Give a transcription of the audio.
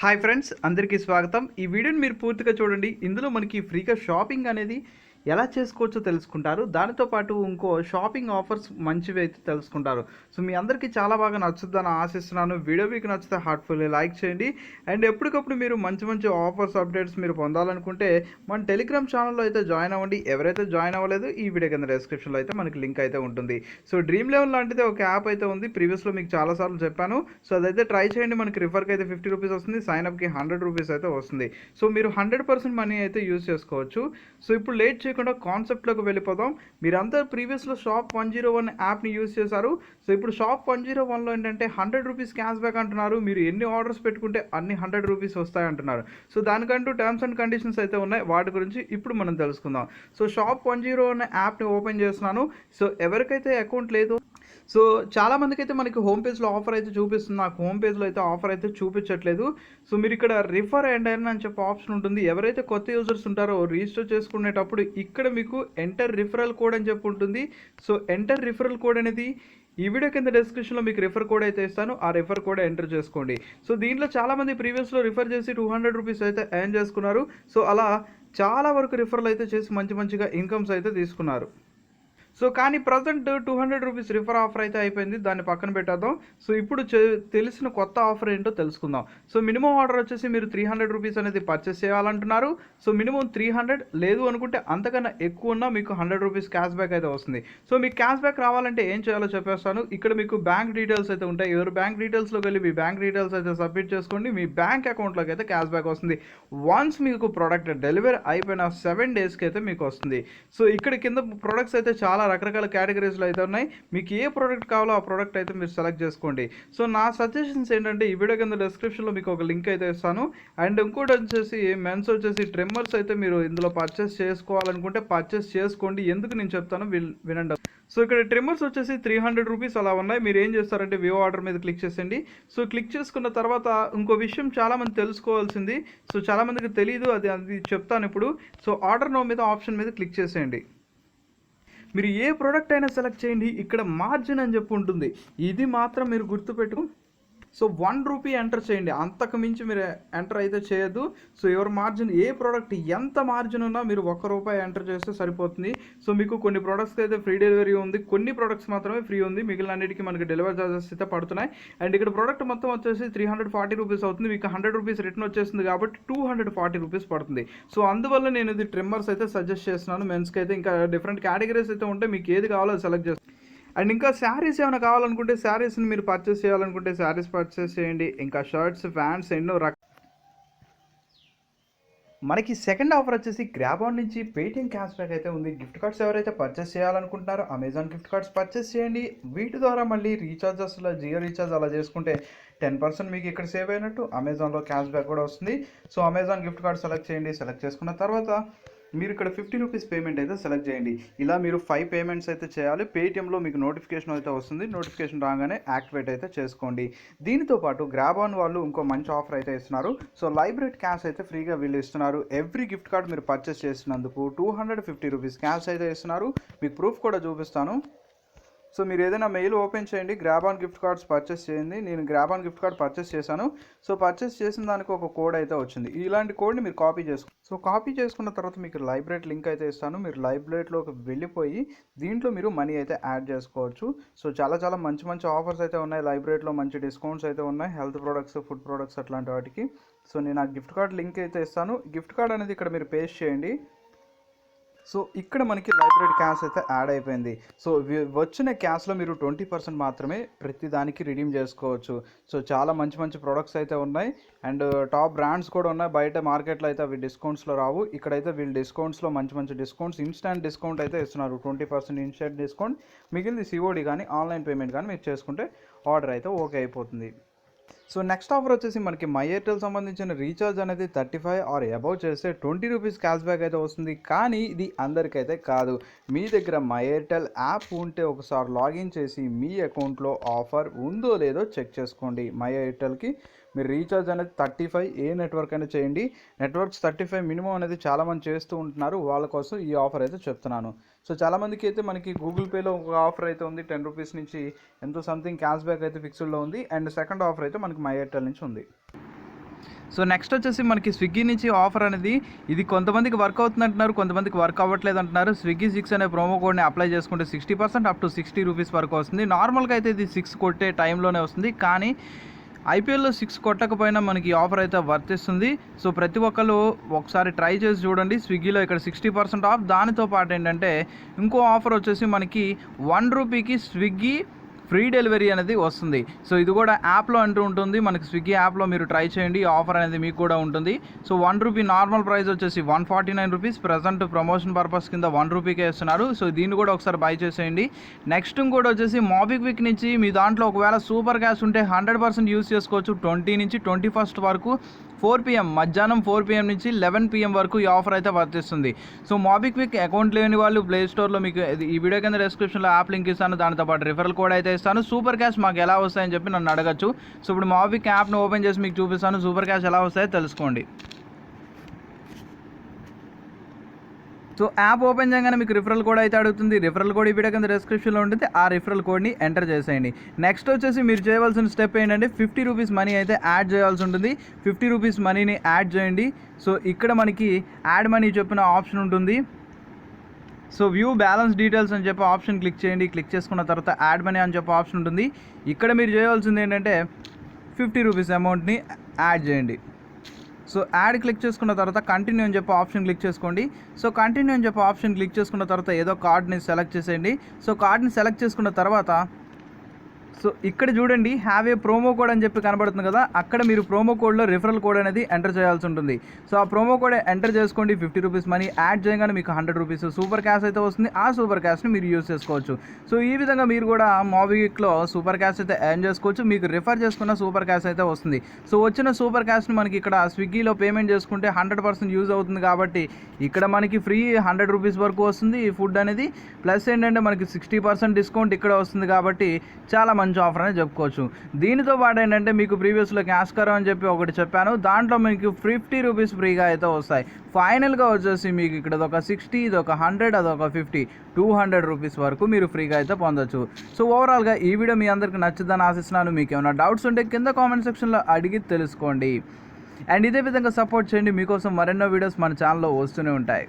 Hi friends, అందరికీ స్వాగతం. ఈ వీడియోని మీరు పూర్తిగా చూడండి. ఇందులో మనకి ఫ్రీగా షాపింగ్ అనేది ఎలా చేసుకోవచ్చో తెలుసుకుంటారు. దానితో పాటు ఇంకో షాపింగ్ ఆఫర్స్ మంచివి అయితే తెలుసుకుంటారు. సో మీ అందరికీ చాలా బాగా నచ్చుద్దని ఆశిస్తున్నాను. వీడియో మీకు నచ్చితే హార్ట్ఫుల్లీ లైక్ చేయండి. అండ్ ఎప్పటికప్పుడు మీరు మంచి మంచి ఆఫర్స్ అప్డేట్స్ మీరు పొందాలనుకుంటే మన టెలిగ్రామ్ ఛానల్లో అయితే జాయిన్ అవ్వండి. ఎవరైతే జాయిన్ అవ్వలేదు ఈ వీడియో కింద డిస్క్రిప్షన్లో అయితే మనకి లింక్ అయితే ఉంటుంది. సో డ్రీమ్ లెవెల్ లాంటిది ఒక యాప్ అయితే ఉంది. ప్రీవియస్లో మీకు చాలాసార్లు చెప్పాను. సో అదైతే ట్రై చేయండి. మనకి రిఫర్కి అయితే 50 రూపీస్ వస్తుంది. సైన్ అప్కి 100 రూపీస్ అయితే వస్తుంది. సో మీరు 100% మనీ అయితే యూజ్ చేసుకోవచ్చు. సో ఇప్పుడు లేట్ చేయకుండా కాన్సెప్ట్లోకి వెళ్ళిపోదాం. మీరంతా ప్రీవియస్లో షాప్ 101 యాప్ని యూజ్ చేశారు. సో ఇప్పుడు షాప్ 101లో ఏంటంటే 100 రూపీస్ క్యాష్ బ్యాక్ అంటున్నారు. మీరు ఎన్ని ఆర్డర్స్ పెట్టుకుంటే అన్ని 100 రూపీస్ వస్తాయి అంటున్నారు. సో దానికంటూ టర్మ్స్ అండ్ కండిషన్స్ అయితే ఉన్నాయి. వాటి గురించి ఇప్పుడు మనం తెలుసుకుందాం. సో షాప్ 101 యాప్ని ఓపెన్ చేస్తున్నాను. సో ఎవరికైతే అకౌంట్ లేదు, సో చాలామందికి అయితే మనకి హోమ్ పేజ్లో ఆఫర్ అయితే చూపిస్తుంది. నాకు హోమ్ పేజ్లో అయితే ఆఫర్ అయితే చూపించట్లేదు. సో మీరు ఇక్కడ రిఫర్ అండ్ ఎర్న్ అని చెప్పి ఆప్షన్ ఉంటుంది. ఎవరైతే కొత్త యూజర్స్ ఉంటారో రిజిస్టర్ చేసుకునేటప్పుడు ఇక్కడ మీకు ఎంటర్ రిఫరల్ కోడ్ అని చెప్పి ఉంటుంది. సో ఎంటర్ రిఫరల్ కోడ్ అనేది ఈ వీడియో కింద డిస్క్రిప్షన్లో మీకు రిఫర్ కోడ్ అయితే ఇస్తాను. ఆ రిఫర్ కోడ్ ఎంటర్ చేసుకోండి. సో దీంట్లో చాలామంది ప్రీవియస్లో రిఫర్ చేసి 200 రూపీస్ అయితే ఎర్న్ చేసుకున్నారు. సో అలా చాలా వరకు రిఫర్లు అయితే చేసి మంచిగా ఇన్కమ్స్ అయితే తీసుకున్నారు. సో కానీ ప్రజెంట్ 200 రూపీస్ రిఫర్ ఆఫర్ అయితే అయిపోయింది. దాన్ని పక్కన పెట్టేద్దాం. సో ఇప్పుడు తెలిసిన కొత్త ఆఫర్ ఏంటో తెలుసుకుందాం. సో మినిమం ఆర్డర్ వచ్చేసి మీరు 300 రూపీస్ అనేది పర్చేస్ చేయాలంటున్నారు. సో మినిమం 300 లేదు అనుకుంటే అంతకన్నా ఎక్కువ ఉన్నా మీకు 100 రూపీస్ క్యాష్ బ్యాక్ అయితే వస్తుంది. సో మీకు క్యాష్ బ్యాక్ రావాలంటే ఏం చేయాలో చెప్పేస్తాను. ఇక్కడ మీకు బ్యాంక్ డీటెయిల్స్ అయితే ఉంటాయి. ఎవరు బ్యాంక్ డీటెయిల్స్లోకి వెళ్ళి మీ బ్యాంక్ డీటెయిల్స్ అయితే సబ్మిట్ చేసుకోండి. మీ బ్యాంక్ అకౌంట్లోకి అయితే క్యాష్ బ్యాక్ వస్తుంది. వన్స్ మీకు ప్రోడక్ట్ డెలివరీ అయిపోయిన 7 డేస్కి అయితే మీకు వస్తుంది. సో ఇక్కడ కింద ప్రొడక్ట్స్ అయితే చాలా రకరకాల కేటగిరీస్లో అయితే ఉన్నాయి. మీకు ఏ ప్రోడక్ట్ కావాలో ఆ ప్రోడక్ట్ అయితే మీరు సెలెక్ట్ చేసుకోండి. సో నా సజెషన్స్ ఏంటంటే ఈ వీడియో కింద డిస్క్రిప్షన్లో మీకు ఒక లింక్ అయితే ఇస్తాను. అండ్ ఇంకోటి వచ్చేసి మెన్స్ వచ్చేసి ట్రిమ్మర్స్ అయితే మీరు ఇందులో పర్చేస్ చేసుకోవాలనుకుంటే పర్చేస్ చేసుకోండి. ఎందుకు నేను చెప్తాను వినండి. సో ఇక్కడ ట్రిమ్మర్స్ వచ్చేసి 300 రూపీస్ అలా ఉన్నాయి. మీరు ఏం చేస్తారంటే వ్యూ ఆర్డర్ మీద క్లిక్ చేసేయండి. సో క్లిక్ చేసుకున్న తర్వాత ఇంకో విషయం చాలామంది తెలుసుకోవాల్సింది, సో చాలామందికి తెలియదు, అది చెప్తాను ఇప్పుడు. సో ఆర్డర్ నో మీద ఆప్షన్ మీద క్లిక్ చేసేయండి. మీరు ఏ ప్రోడక్ట్ అయినా సెలెక్ట్ చేయండి. ఇక్కడ మార్జిన్ అని చెప్పి ఉంటుంది. ఇది మాత్రం మీరు గుర్తుపెట్టుకు. సో 1 రూపీ ఎంటర్ చేయండి. అంతకు మించి మీరు ఎంటర్ అయితే చేయొద్దు. సో ఎవరి మార్జిన్ ఏ ప్రోడక్ట్ ఎంత మార్జిన్ ఉన్నా మీరు ₹1 ఎంటర్ చేస్తే సరిపోతుంది. సో మీకు కొన్ని ప్రోడక్ట్స్కి అయితే ఫ్రీ డెలివరీ ఉంది. కొన్ని ప్రోడక్ట్స్ మాత్రమే ఫ్రీ ఉంది. మిగిలిన అన్నిటికీ మనకి డెలివరీ చార్జెస్ అయితే పడుతున్నాయి. అండ్ ఇక్కడ ప్రోడక్ట్ మొత్తం వచ్చేసి 340 రూపీస్ అవుతుంది. మీకు 100 రూపీస్ రిటర్న్ వచ్చేస్తుంది కాబట్టి 240 రూపీస్ పడుతుంది. సో అందువల్ల నేను ఇది ట్రిమ్మర్స్ అయితే సజెస్ట్ చేస్తున్నాను. మెన్స్కి అయితే ఇంకా డిఫరెంట్ కేటగిరీస్ అయితే ఉంటాయి. మీకు ఏది కావాలో అది సెలెక్ట్ చేస్తాను. అండ్ ఇంకా శారీస్ ఏమైనా కావాలనుకుంటే శారీస్ని మీరు పర్చేస్ చేయాలనుకుంటే శారీస్ పర్చేస్ చేయండి. ఇంకా షర్ట్స్, ప్యాంట్స్ ఎన్నో మనకి సెకండ్ ఆఫర్ వచ్చేసి గ్రాబ్ ఆన్ నుంచి పేటిఎం క్యాష్ బ్యాక్ అయితే ఉంది. గిఫ్ట్ కార్డ్స్ ఎవరైతే పర్చేస్ చేయాలనుకుంటున్నారో అమెజాన్ గిఫ్ట్ కార్డ్స్ పర్చేస్ చేయండి. వీటి ద్వారా మళ్ళీ రీఛార్జెస్లో జియో రీఛార్జ్ అలా చేసుకుంటే 10% మీకు ఇక్కడ సేవ్ అయినట్టు. అమెజాన్లో క్యాష్ బ్యాక్ కూడా వస్తుంది. So Amazon gift card select చేయండి. సెలెక్ట్ చేసుకున్న తర్వాత మీరు ఇక్కడ 50 రూపీస్ పేమెంట్ అయితే సెలెక్ట్ చేయండి. ఇలా మీరు 5 పేమెంట్స్ అయితే చేయాలి. పేటిఎంలో మీకు నోటిఫికేషన్ అయితే వస్తుంది. నోటిఫికేషన్ రాగానే యాక్టివేట్ అయితే చేసుకోండి. దీనితో పాటు గ్రాబ్ ఆన్ వాళ్ళు ఇంకో మంచి ఆఫర్ అయితే ఇస్తున్నారు. సో లైబ్రేట్ క్యాష్ అయితే ఫ్రీగా వీళ్ళు ఇస్తున్నారు. ఎవ్రీ గిఫ్ట్ కార్డ్ మీరు పర్చేస్ చేసినందుకు 250 రూపీస్ క్యాష్ అయితే ఇస్తున్నారు. మీకు ప్రూఫ్ కూడా చూపిస్తాను. సో మీరు ఏదైనా మెయిల్ ఓపెన్ చేయండి. Grab on gift cards purchase చేయండి. నేను grab on gift card purchase చేశాను. సో పర్చేస్ చేసిన దానికి ఒక కోడ్ అయితే వచ్చింది. ఇలాంటి కోడ్ని మీరు కాపీ చేసుకోండి. సో కాపీ చేసుకున్న తర్వాత మీకు లైబ్రేట్ లింక్ అయితే ఇస్తాను. మీరు లైబ్రేట్లోకి వెళ్ళిపోయి దీంట్లో మీరు మనీ అయితే యాడ్ చేసుకోవచ్చు. సో చాలా మంచి ఆఫర్స్ అయితే ఉన్నాయి. లైబ్రేట్లో మంచి డిస్కౌంట్స్ అయితే ఉన్నాయి. హెల్త్ ప్రొడక్ట్స్, ఫుడ్ ప్రొడక్ట్స్ అట్లాంటి వాటికి. సో నేను ఆ గిఫ్ట్ కార్డ్ లింక్ అయితే ఇస్తాను. గిఫ్ట్ కార్డ్ అనేది ఇక్కడ మీరు పేస్ట్ చేయండి. సో ఇక్కడ మనకి లైబ్రరీ క్యాష్ అయితే యాడ్ అయిపోయింది. సో వచ్చిన క్యాష్లో మీరు 20% మాత్రమే ప్రతి దానికి రిడీమ్ చేసుకోవచ్చు. సో చాలా మంచి ప్రొడక్ట్స్ అయితే ఉన్నాయి. అండ్ టాప్ బ్రాండ్స్ కూడా ఉన్నాయి. బయట మార్కెట్లో అయితే అవి డిస్కౌంట్స్లో రావు. ఇక్కడైతే వీళ్ళు డిస్కౌంట్స్లో మంచి డిస్కౌంట్స్, ఇన్స్టాంట్ డిస్కౌంట్ అయితే ఇస్తున్నారు. 20% ఇన్స్టాంట్ డిస్కౌంట్. మిగిలింది సిఓడి కానీ ఆన్లైన్ పేమెంట్ కానీ మీరు చేసుకుంటే ఆర్డర్ అయితే ఓకే అయిపోతుంది. సో నెక్స్ట్ ఆఫర్ వచ్చేసి మనకి మై ఎయిర్టెల్ సంబంధించిన రీఛార్జ్ అనేది 35 ఆర్ అబౌవ్ చేస్తే 20 రూపీస్ క్యాష్ బ్యాక్ అయితే వస్తుంది. కానీ ఇది అందరికైతే కాదు. మీ దగ్గర మై ఎయిర్టెల్ యాప్ ఉంటే ఒకసారి లాగిన్ చేసి మీ అకౌంట్లో ఆఫర్ ఉందో లేదో చెక్ చేసుకోండి. మై ఎయిర్టెల్కి మీరు రీఛార్జ్ అనేది 35 ఏ నెట్వర్క్ అయినా చేయండి. నెట్వర్క్స్ 35 మినిమం అనేది చాలామంది చేస్తూ ఉంటున్నారు. వాళ్ళ కోసం ఈ ఆఫర్ అయితే చెప్తున్నాను. సో చాలామందికి అయితే మనకి గూగుల్ పేలో ఒక ఆఫర్ అయితే ఉంది. 10 రూపీస్ నుంచి ఎంతో సంథింగ్ క్యాష్ బ్యాక్ అయితే ఫిక్స్డ్లో ఉంది. అండ్ సెకండ్ ఆఫర్ అయితే మనకి మై ఎయిర్టెల్ నుంచి ఉంది. సో నెక్స్ట్ వచ్చేసి మనకి స్విగ్గీ నుంచి ఆఫర్ అనేది ఇది కొంతమందికి వర్క్ అవుతుంది అంటున్నారు, కొంతమందికి వర్క్ అవ్వట్లేదు అంటున్నారు. స్విగ్గీ 6 అనే ప్రోమో కోడ్ని అప్లై చేసుకుంటే 60% అప్ టు 60 రూపీస్ వరకు వస్తుంది. నార్మల్గా అయితే ఇది 6 కొట్టే టైంలోనే వస్తుంది, కానీ ఐపీఎల్లో 6 కొట్టకపోయినా మనకి ఆఫర్ అయితే వర్తిస్తుంది. సో ప్రతి ఒక్కరు ఒకసారి ట్రై చేసి చూడండి. స్విగ్గీలో ఇక్కడ 60% ఆఫ్. దానితో పాటు ఏంటంటే ఇంకో ఆఫర్ వచ్చేసి మనకి 1 రూపీకి స్విగ్గీ ఫ్రీ డెలివరీ అనేది వస్తుంది. సో ఇది కూడా యాప్లో అంటూ ఉంటుంది, మనకి స్విగ్గీ యాప్లో మీరు ట్రై చేయండి, ఈ ఆఫర్ అనేది మీకు కూడా ఉంటుంది. సో 1 రూపీ నార్మల్ ప్రైస్ వచ్చేసి 149 రూపీస్, ప్రజెంట్ ప్రమోషన్ పర్పస్ కింద 1 రూపీకే ఇస్తున్నారు. సో దీన్ని కూడా ఒకసారి బై చేసేయండి. నెక్స్ట్ ఇంకోటి వచ్చేసి మోబిక్విక్ నుంచి మీ దాంట్లో ఒకవేళ సూపర్ క్యాష్ ఉంటే 100% యూస్ చేసుకోవచ్చు. 20 నుంచి 21 వరకు 4 PM మధ్యాహ్నం 4 PM నుంచి 11 PM వరకు ఈ ఆఫర్ అయితే వర్తిస్తుంది. సో మోబిక్విక్ అకౌంట్ లేని వాళ్ళు ప్లే స్టోర్లో మీకు ఈ వీడియో కింద డిస్క్రిప్షన్లో యాప్ లింక్ ఇస్తాను, దానితో పాటు రిఫరల్ కోడ్ అయితే ఇస్తాను. సూపర్ క్యాష్ మాకు ఎలా వస్తాయని చెప్పి నన్ను అడగచ్చు. సో ఇప్పుడు మోబిక్ యాప్ను ఓపెన్ చేసి మీకు చూపిస్తాను, సూపర్ క్యాష్ ఎలా వస్తాయో తెలుసుకోండి. సో యాప్ ఓపెన్ చేయగానే మీకు రిఫరల్ కోడ్ అయితే అడుగుతుంది. రిఫరల్ కోడ్ ఈ వీడియో కింద డిస్క్రిప్షన్లో ఉంటుంది, ఆ రిఫరల్ కోడ్ని ఎంటర్ చేసేయండి. నెక్స్ట్ వచ్చేసి మీరు చేయవలసిన స్టెప్ ఏంటంటే 50 రూపీస్ మనీ అయితే యాడ్ చేయాల్సి ఉంటుంది. 50 రూపీస్ మనీని యాడ్ చేయండి. సో ఇక్కడ మనకి యాడ్ మనీ చెప్పిన ఆప్షన్ ఉంటుంది. సో వ్యూ బ్యాలెన్స్ డీటెయిల్స్ అని చెప్పి ఆప్షన్ క్లిక్ చేయండి. క్లిక్ చేసుకున్న తర్వాత యాడ్ మనీ అని చెప్పి ఆప్షన్ ఉంటుంది. ఇక్కడ మీరు చేయవలసింది ఏంటంటే 50 రూపీస్ అమౌంట్ని యాడ్ చేయండి. సో యాడ్ క్లిక్ చేసుకున్న తర్వాత కంటిన్యూ అని చెప్పి ఆప్షన్ క్లిక్ చేసుకోండి. సో కంటిన్యూ అని చెప్పి ఆప్షన్ క్లిక్ చేసుకున్న తర్వాత ఏదో కార్డ్ని సెలెక్ట్ చేసేయండి. సో కార్డ్ని సెలెక్ట్ చేసుకున్న తర్వాత సో ఇక్కడ చూడండి హ్యావ్ ఏ ప్రోమో కోడ్ అని చెప్పి కనబడుతుంది కదా, అక్కడ మీరు ప్రోమో కోడ్లో రిఫరల్ కోడ్ అనేది ఎంటర్ చేయాల్సి ఉంటుంది. సో ఆ ప్రోమో కోడ్ ఎంటర్ చేసుకోండి. 50 రూపీస్ మనీ యాడ్ చేయగానే మీకు 100 రూపీస్ సూపర్ క్యాష్ అయితే వస్తుంది. ఆ సూపర్ క్యాష్ని మీరు యూజ్ చేసుకోవచ్చు. సో ఈ విధంగా మీరు కూడా మోబిక్విక్లో సూపర్ క్యాష్ అయితే ఎర్న్ చేసుకోవచ్చు. మీకు రిఫర్ చేసుకున్న సూపర్ క్యాష్ అయితే వస్తుంది. సో వచ్చిన సూపర్ క్యాష్ని మనకి ఇక్కడ స్విగ్గీలో పేమెంట్ చేసుకుంటే 100% యూజ్ అవుతుంది. కాబట్టి ఇక్కడ మనకి ఫ్రీ 100 రూపీస్ వరకు వస్తుంది ఈ ఫుడ్ అనేది. ప్లస్ ఏంటంటే మనకి 60% డిస్కౌంట్ ఇక్కడ వస్తుంది. కాబట్టి చాలా మంచి ఆఫర్ అని చెప్పుకోవచ్చు. దీనితో పాటు ఏంటంటే మీకు ప్రీవియస్లో క్యాష్ కరో అని చెప్పి ఒకటి చెప్పాను, దాంట్లో మీకు 50 రూపీస్ ఫ్రీగా అయితే వస్తాయి. ఫైనల్గా వచ్చేసి మీకు ఇక్కడ ఒక 60, ఇదొక 100, అదొక 50, 200 రూపీస్ వరకు మీరు ఫ్రీగా అయితే పొందొచ్చు. సో ఓవరాల్గా ఈ వీడియో మీ అందరికి నచ్చుద్దని ఆశిస్తున్నాను. మీకు ఏమైనా డౌట్స్ ఉంటే కింద కామెంట్ సెక్షన్లో అడిగి తెలుసుకోండి. అండ్ ఇదే విధంగా సపోర్ట్ చేయండి, మీకోసం మరెన్నో వీడియోస్ మన ఛానల్లో వస్తూనే ఉంటాయి.